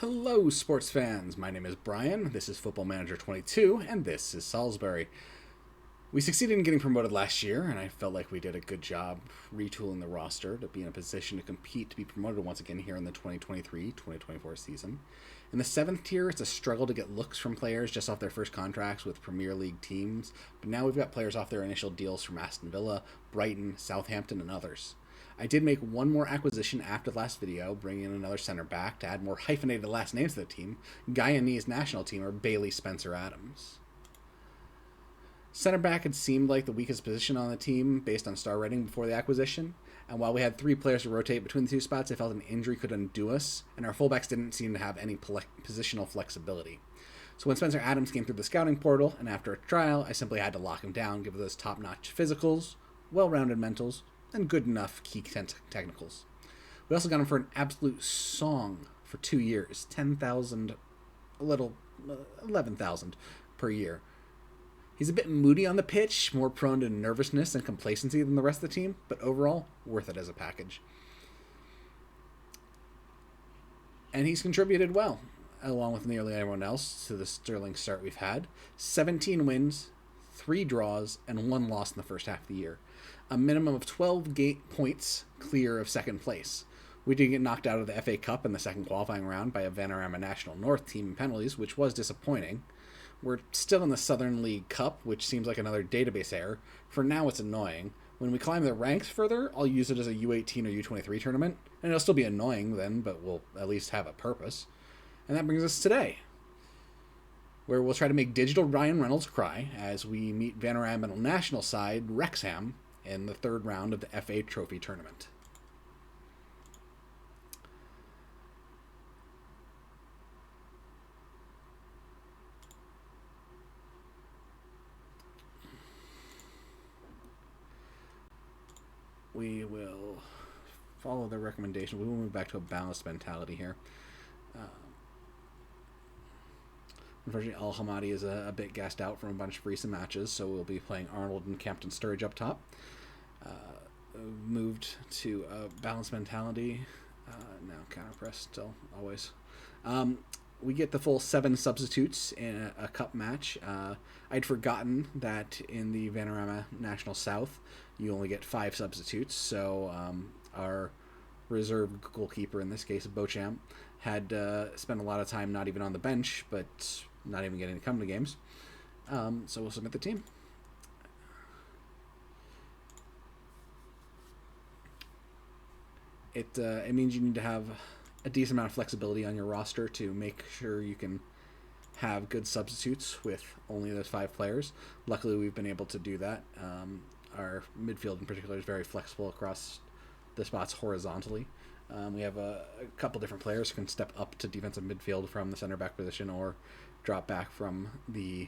Hello, sports fans. My name is Brian. This is Football Manager 22, and this is Salisbury. We succeeded in getting promoted last year, and I felt like we did a good job retooling the roster to be in a position to compete to be promoted once again here in the 2023-2024 season. In the 7th tier, it's a struggle to get looks from players just off their first contracts with Premier League teams, but now we've got players off their initial deals from Aston Villa, Brighton, Southampton, and others. I did make one more acquisition after the last video, bringing in another center back to add more hyphenated last names to the team, Guyanese national teamer Bailey Spencer-Adams. Center back had seemed like the weakest position on the team based on star rating before the acquisition, and while we had 3 players to rotate between the 2 spots, I felt an injury could undo us, and our fullbacks didn't seem to have any positional flexibility. So when Spencer-Adams came through the scouting portal, and after a trial, I simply had to lock him down, given those top-notch physicals, well-rounded mentals, and good enough key technicals. We also got him for an absolute song for 2 years, 10,000, a little 11,000 per year. He's a bit moody on the pitch, more prone to nervousness and complacency than the rest of the team, but overall, worth it as a package. And he's contributed well, along with nearly everyone else, to the sterling start we've had. 17 wins, 3 draws, and 1 loss in the first half of the year. A minimum of 12 points clear of second place. We did get knocked out of the FA Cup in the second qualifying round by a Vanarama National North team in penalties, which was disappointing. We're still in the Southern League Cup, which seems like another database error. For now, it's annoying. When we climb the ranks further, I'll use it as a U18 or U23 tournament, and it'll still be annoying then, but we'll at least have a purpose. And that brings us today, where we'll try to make digital Ryan Reynolds cry as we meet Vanarama National side Wrexham in the 3rd round of the FA Trophy Tournament. We will follow the recommendation. We will move back to a balanced mentality here. Unfortunately, Al Hamadi is a bit gassed out from a bunch of recent matches, so we'll be playing Arnold and Captain Sturridge up top. Moved to a balanced mentality. Now counter press still, always. We get the full 7 substitutes in a cup match. I'd forgotten that in the Vanarama National South, you only get 5 substitutes, so our reserve goalkeeper, in this case Beauchamp, had spent a lot of time not even on the bench, but not even getting to come to games. So we'll submit the team. It means you need to have a decent amount of flexibility on your roster to make sure you can have good substitutes with only those 5 players. Luckily, we've been able to do that. Our midfield in particular is very flexible across the spots horizontally. We have a couple different players who can step up to defensive midfield from the center back position or drop back from the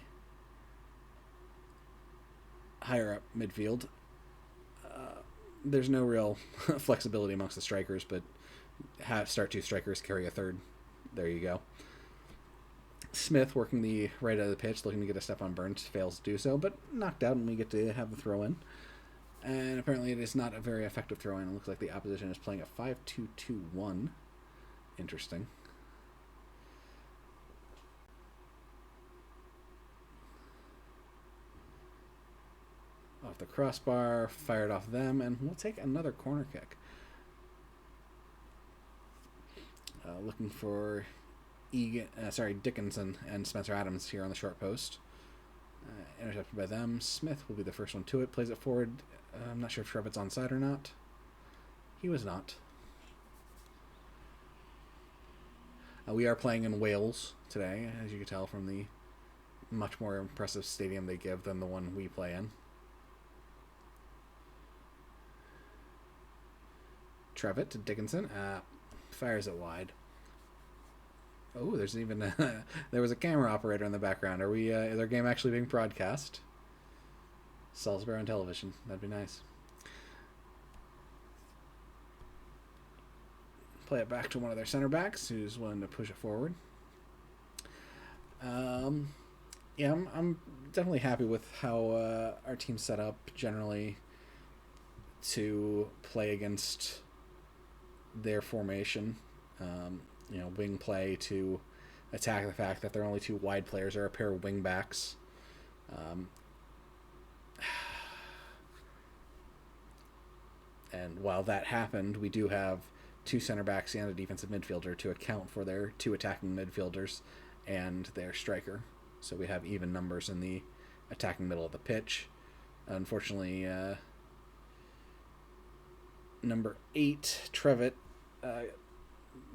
higher up midfield. There's no real flexibility amongst the strikers, but start 2 strikers, carry a 3rd. There you go. Smith working the right end of the pitch, looking to get a step on Burns, fails to do so, but knocked out, and we get to have the throw in. And apparently it is not a very effective throw in. It looks like the opposition is playing a 5-2-2-1. Interesting. Off the crossbar, fired off them, and we'll take another corner kick. Looking for Dickinson and Spencer-Adams here on the short post. Intercepted by them. Smith will be the first one to it. Plays it forward. I'm not sure if Trevitt's onside or not. He was not. We are playing in Wales today, as you can tell from the much more impressive stadium they give than the one we play in. Trevitt to Dickinson. Fires it wide. Oh, there's even there was a camera operator in the background. Is our game actually being broadcast? Salisbury on television. That'd be nice. Play it back to one of their center backs, who's willing to push it forward. Yeah, I'm definitely happy with how our team's set up generally to play against their formation. wing play to attack the fact that their only two wide players are a pair of wing backs. And while that happened, we do have two center backs and a defensive midfielder to account for their two attacking midfielders and their striker. So we have even numbers in the attacking middle of the pitch. Unfortunately, number 8, Trevitt,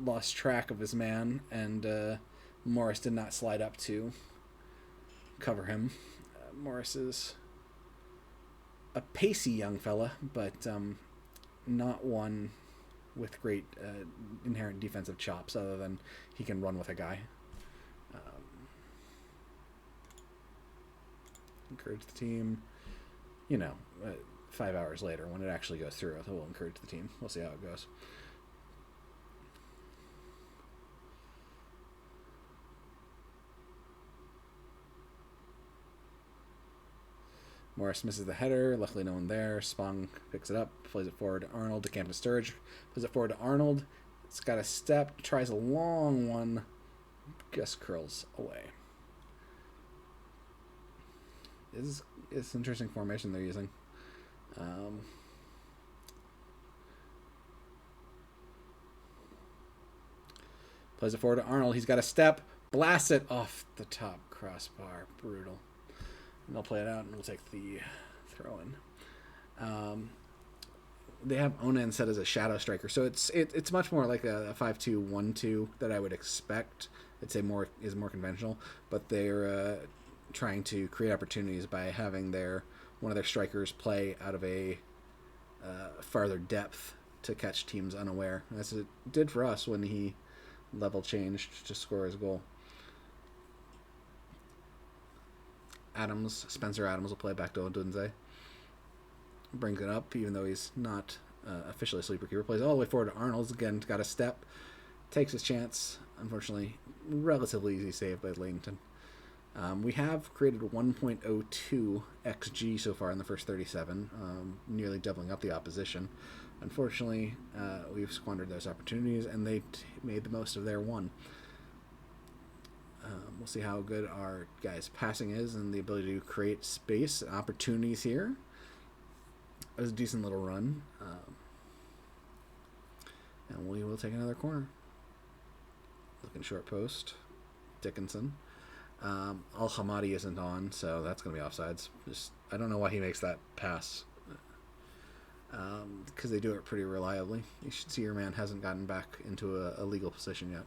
lost track of his man, and Morris did not slide up to cover him. Morris is a pacey young fella, but not one with great inherent defensive chops, other than he can run with a guy. Encourage the team. 5 hours later, when it actually goes through, we'll encourage the team. We'll see how it goes. Morris misses the header. Luckily, no one there. Spong picks it up, plays it forward to Arnold, to Campton Sturridge. Plays it forward to Arnold. It's got a step, tries a long one, just curls away. It's an interesting formation they're using. Plays it forward to Arnold. He's got a step, blasts it off the top crossbar. Brutal. And they'll play it out, and we'll take the throw-in. They have Onan set as a shadow striker, so it's much more like a 5-2-1-2 that I would expect. I'd say is more conventional, but they're trying to create opportunities by having one of their strikers play out of a farther depth to catch teams unaware. As it did for us when he level changed to score his goal. Spencer Adams will play back to Odunze. Brings it up, even though he's not officially a sleeper keeper. Plays all the way forward to Arnold. Again, got a step. Takes his chance. Unfortunately, relatively easy save by Leighton. We have created 1.02 XG so far in the first 37, nearly doubling up the opposition. Unfortunately, we've squandered those opportunities, and they made the most of their one. We'll see how good our guys' passing is and the ability to create space and opportunities here. It was a decent little run. And we will take another corner. Looking short post. Dickinson. Al-Hamadi isn't on, so that's going to be offsides. I don't know why he makes that pass. Because they do it pretty reliably. You should see your man hasn't gotten back into a legal position yet.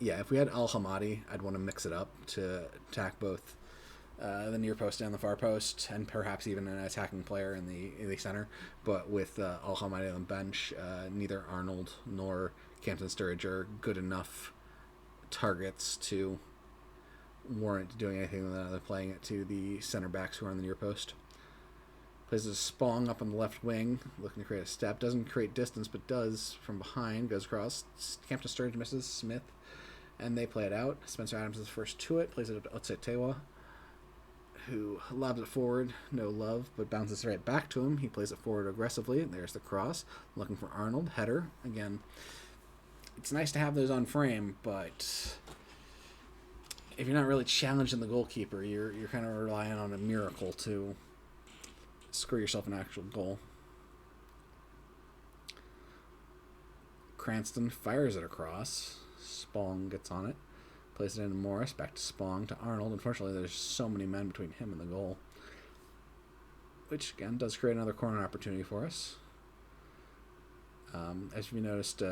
If we had Al-Hamadi, I'd want to mix it up to attack both the near post and the far post, and perhaps even an attacking player in the center. But with Al-Hamadi on the bench, neither Arnold nor Campton Sturridge are good enough targets to warrant doing anything other than playing it to the center backs who are on the near post. Plays a Spong up on the left wing, looking to create a step. Doesn't create distance, but does from behind. Goes across. Campton Sturridge misses Smith, and they play it out. Spencer Adams is first to it. Plays it up to Otsetewa, who lobs it forward. No love, but bounces right back to him. He plays it forward aggressively. There's the cross. Looking for Arnold. Header. Again, it's nice to have those on frame, but if you're not really challenging the goalkeeper, you're kind of relying on a miracle to score yourself an actual goal. Cranston fires it across. Spong gets on it. Plays it into Morris. Back to Spong to Arnold. Unfortunately, there's so many men between him and the goal. Which, again, does create another corner opportunity for us. As we noticed,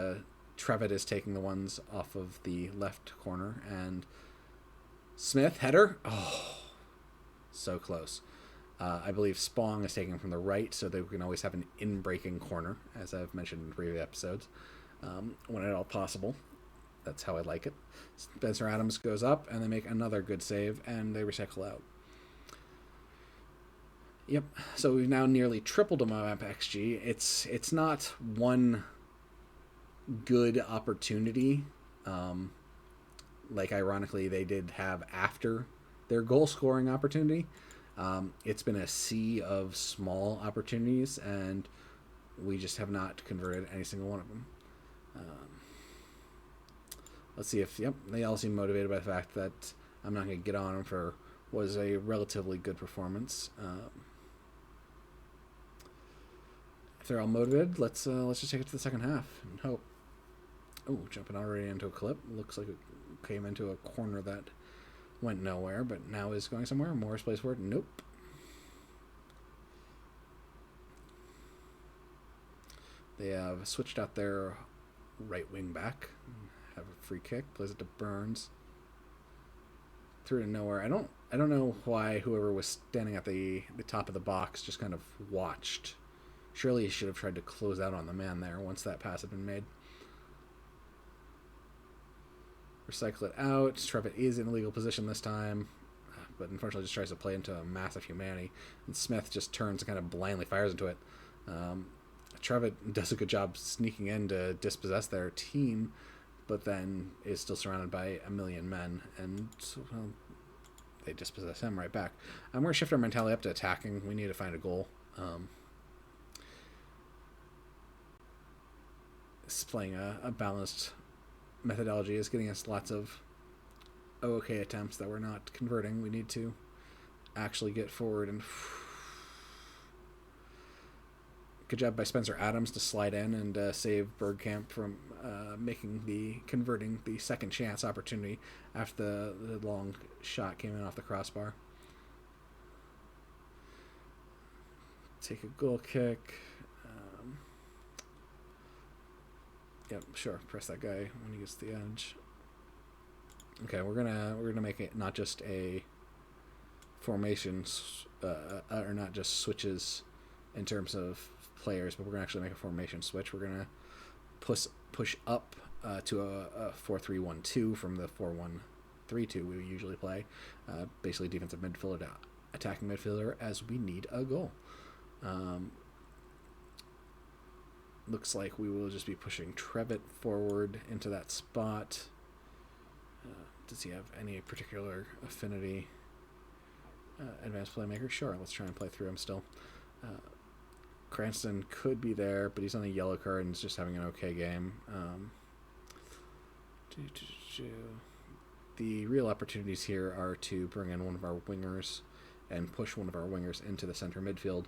Trevitt is taking the ones off of the left corner. And Smith, header. Oh, so close. I believe Spong is taking from the right, so they can always have an in-breaking corner, as I've mentioned in previous episodes, when at all possible. That's how I like it. Spencer Adams goes up, and they make another good save, and they recycle out. Yep, so we've now nearly tripled my XG. It's not one good opportunity, like ironically they did have after their goal-scoring opportunity. It's been a sea of small opportunities, and We just have not converted any single one of them. Let's see if, yep, they all seem motivated by the fact that I'm not going to get on them for what was a relatively good performance. If they're all motivated, let's just take it to the second half and hope. Oh, jumping already into a clip. Looks like it came into a corner that went nowhere, but now is going somewhere. Morris plays for it. Nope. They have switched out their right wing back. Have a free kick. Plays it to Burns. Through to nowhere. I don't know why whoever was standing at the top of the box just kind of watched. Surely he should have tried to close out on the man there once that pass had been made. Recycle it out. Trevitt is in a legal position this time, but unfortunately just tries to play into a massive humanity. And Smith just turns and kind of blindly fires into it. Trevitt does a good job sneaking in to dispossess their team, but then is still surrounded by a million men, and well, they dispossess him right back. We're going to shift our mentality up to attacking. We need to find a goal. Playing a balanced methodology is getting us lots of okay attempts that we're not converting. We need to actually get forward, and good job by Spencer Adams to slide in and save Bergkamp from converting the second chance opportunity after the long shot came in off the crossbar. Take a goal kick. Yep, sure. Press that guy when he gets to the edge. Okay, we're gonna make it not just a formations, or not just switches in terms of players, but we're gonna actually make a formation switch. We're gonna push up to a 4-3-1-2 from the 4-1-3-2 we usually play. Basically, defensive midfielder to attacking midfielder, as we need a goal. Looks like we will just be pushing Trevitt forward into that spot. Does he have any particular affinity? Advanced playmaker? Sure, let's try and play through him still. Cranston could be there, but he's on a yellow card and is just having an okay game. The real opportunities here are to bring in one of our wingers and push one of our wingers into the center midfield.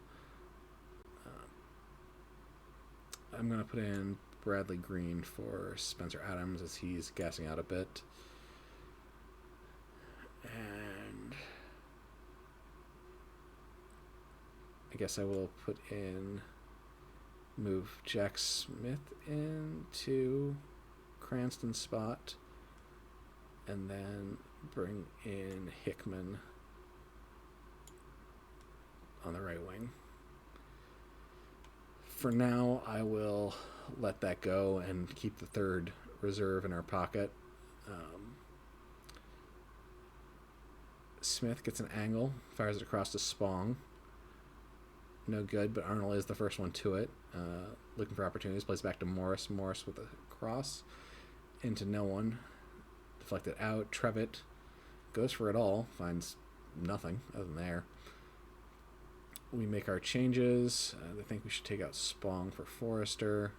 I'm going to put in Bradley Green for Spencer Adams as he's gassing out a bit. And I guess I will move Jack Smith into Cranston's spot, and then bring in Hickman on the right wing. For now, I will let that go and keep the third reserve in our pocket. Smith gets an angle, fires it across to Spong. No good, but Arnold is the first one to it. Looking for opportunities, plays back to Morris. Morris with a cross into no one. Deflected out. Trevitt goes for it all, finds nothing other than there. We make our changes. I think we should take out Spong for Forrester.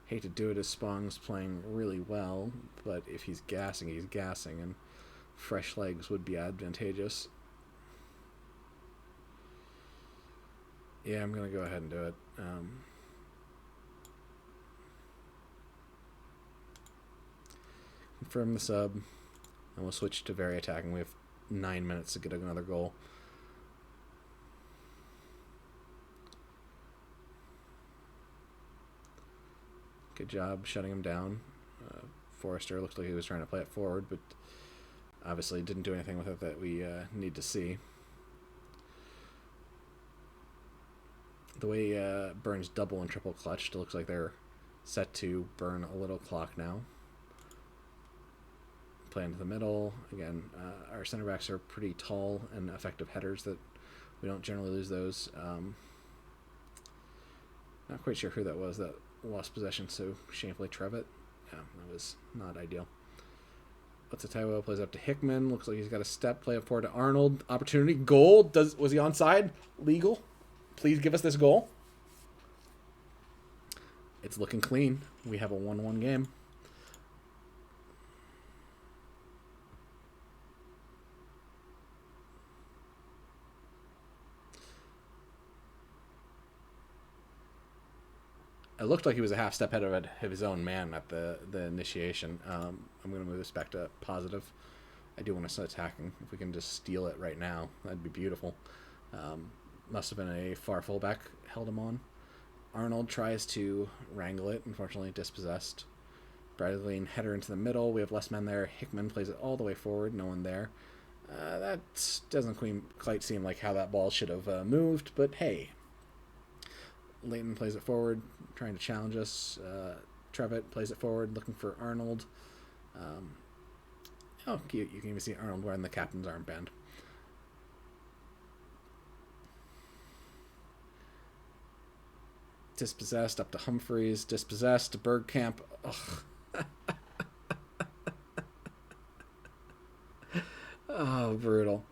Hate to do it as Spong's playing really well, but if he's gassing, and fresh legs would be advantageous. Yeah, I'm going to go ahead and do it. Confirm the sub. And we'll switch to very attacking. We have 9 minutes to get another goal. Good job shutting him down. Forrester looks like he was trying to play it forward, but obviously didn't do anything with it that we need to see. The way Burns double and triple clutched, it looks like they're set to burn a little clock now. Play into the middle. Again, our center backs are pretty tall and effective headers that we don't generally lose those. Not quite sure who that was that lost possession so shamefully. Trevitt. Yeah, that was not ideal. What's a Taiwo plays up to Hickman. Looks like he's got a step. Play up forward to Arnold. Opportunity. Goal. Was he onside? Legal. Please give us this goal. It's looking clean. We have a 1-1 game. It looked like he was a half step ahead of his own man at the initiation. I'm going to move this back to positive. I do want to start attacking. If we can just steal it right now, that'd be beautiful. Must have been a far fullback held him on. Arnold tries to wrangle it. Unfortunately, dispossessed. Bradley header into the middle. We have less men there. Hickman plays it all the way forward. No one there. That doesn't quite seem like how that ball should have moved, but hey. Leighton plays it forward, trying to challenge us. Trevitt plays it forward, looking for Arnold. Oh, cute. You can even see Arnold wearing the captain's armband. Dispossessed up to Humphreys. Dispossessed to Bergkamp. Ugh. Oh, brutal.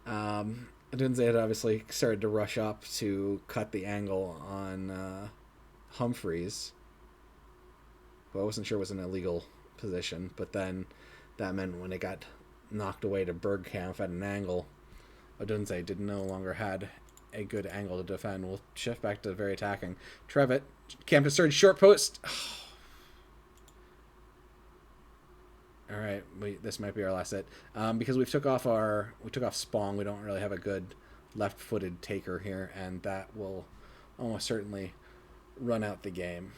Dunze had obviously started to rush up to cut the angle on Humphreys, who I wasn't sure was an illegal position, but then that meant when it got knocked away to Bergkamp at an angle, Odunze did no longer had a good angle to defend. We'll shift back to very attacking. Trevitt, Camp to surge, short post. All right, this might be our last hit because we took off Spong. We don't really have a good left-footed taker here, and that will almost certainly run out the game.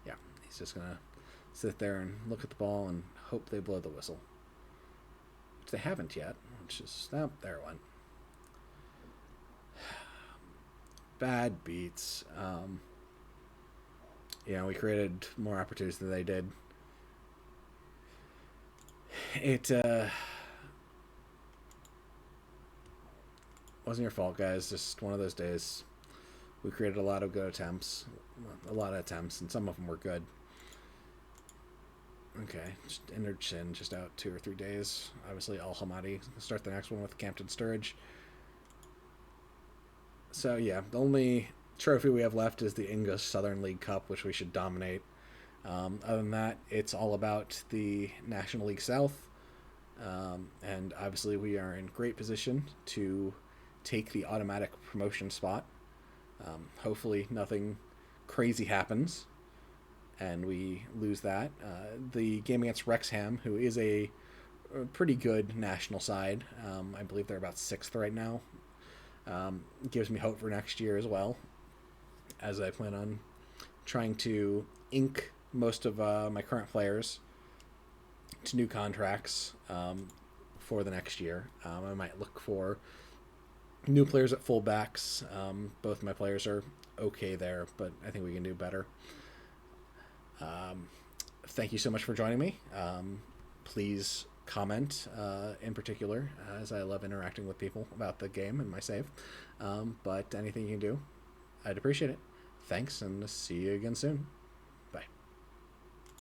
Yeah, he's just gonna sit there and look at the ball and hope they blow the whistle, which they haven't yet. Which is there it went. Bad beats. We created more opportunities than they did. It wasn't your fault, guys. Just one of those days. We created a lot of good attempts. And some of them were good. Okay, just injured shin, just out 2 or 3 days. Obviously, Al Hamadi. Start the next one with Campton Sturridge. So, yeah, the only trophy we have left is the English Southern League Cup, which we should dominate. Other than that, it's all about the National League South. And obviously we are in great position to take the automatic promotion spot. Hopefully nothing crazy happens and we lose that. The game against Wrexham, who is a pretty good national side, I believe they're about 6th right now, gives me hope for next year as well, as I plan on trying to ink most of my current players to new contracts for the next year. I might look for new players at fullbacks. Both my players are okay there, but I think we can do better. Thank you so much for joining me. Please comment in particular, as I love interacting with people about the game and my save. But anything you can do, I'd appreciate it. Thanks, and see you again soon.